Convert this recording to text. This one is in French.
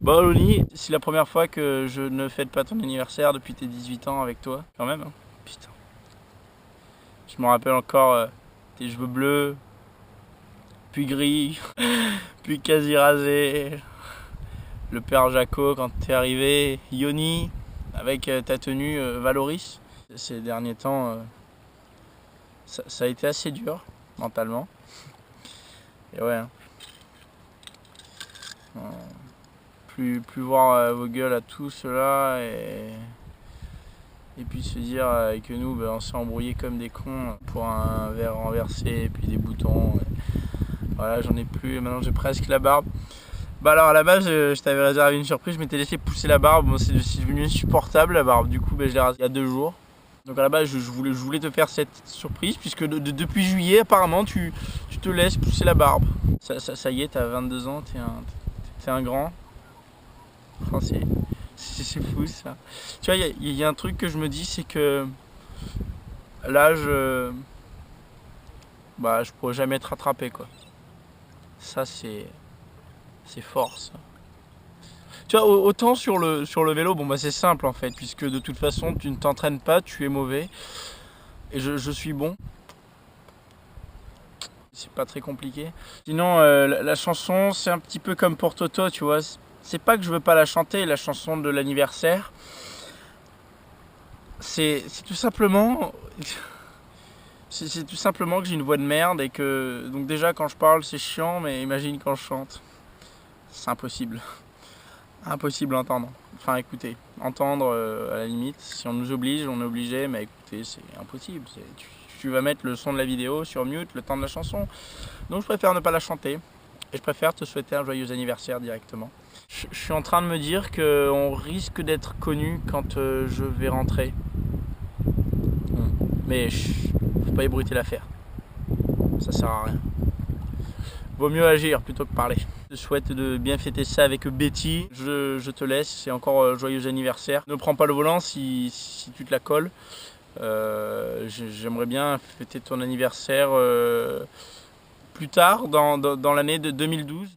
Bon Loni, c'est la première fois que je ne fête pas ton anniversaire depuis tes 18 ans avec toi, quand même, hein. Putain. Je me rappelle encore tes cheveux bleus, puis gris, puis quasi rasés. Le père Jaco quand t'es arrivé, Yoni, avec ta tenue Valoris. Ces derniers temps, ça a été assez dur, mentalement. Et ouais, hein. Plus voir vos gueules à tous là et puis se dire que nous on s'est embrouillé comme des cons pour un verre renversé et puis des boutons. Voilà, j'en ai plus et maintenant j'ai presque la barbe. Bah alors à la base je t'avais réservé une surprise, je m'étais laissé pousser la barbe, bon, c'est devenu insupportable la barbe, du coup je l'ai rasée il y a 2 jours. Donc à la base je voulais te faire cette surprise puisque depuis juillet apparemment tu te laisses pousser la barbe. Ça y est, t'as 22 ans, t'es un grand. Oh, c'est fou ça. Tu vois, il y a un truc que je me dis, c'est que l'âge, bah, je pourrais jamais être rattrapé quoi. Ça, c'est fort ça. Tu vois, autant sur le vélo, bon bah c'est simple en fait, puisque de toute façon tu ne t'entraînes pas, tu es mauvais, et je suis bon. C'est pas très compliqué. Sinon, la chanson, c'est un petit peu comme pour Toto, tu vois. C'est pas que je veux pas la chanter, la chanson de l'anniversaire. C'est tout simplement. C'est tout simplement que j'ai une voix de merde et que. Donc, déjà, quand je parle, c'est chiant, mais imagine quand je chante. C'est impossible. Impossible à entendre. Enfin, écoutez, entendre à la limite. Si on nous oblige, on est obligé, mais écoutez, c'est impossible. Tu vas mettre le son de la vidéo sur mute le temps de la chanson. Donc, je préfère ne pas la chanter. Et je préfère te souhaiter un joyeux anniversaire directement. Je suis en train de me dire qu'on risque d'être connu quand je vais rentrer. Mais faut pas ébruiter l'affaire. Ça sert à rien. Vaut mieux agir plutôt que parler. Je souhaite de bien fêter ça avec Betty. Je te laisse. C'est encore joyeux anniversaire. Ne prends pas le volant si tu te la colles. J'aimerais bien fêter ton anniversaire plus tard, dans l'année de 2012.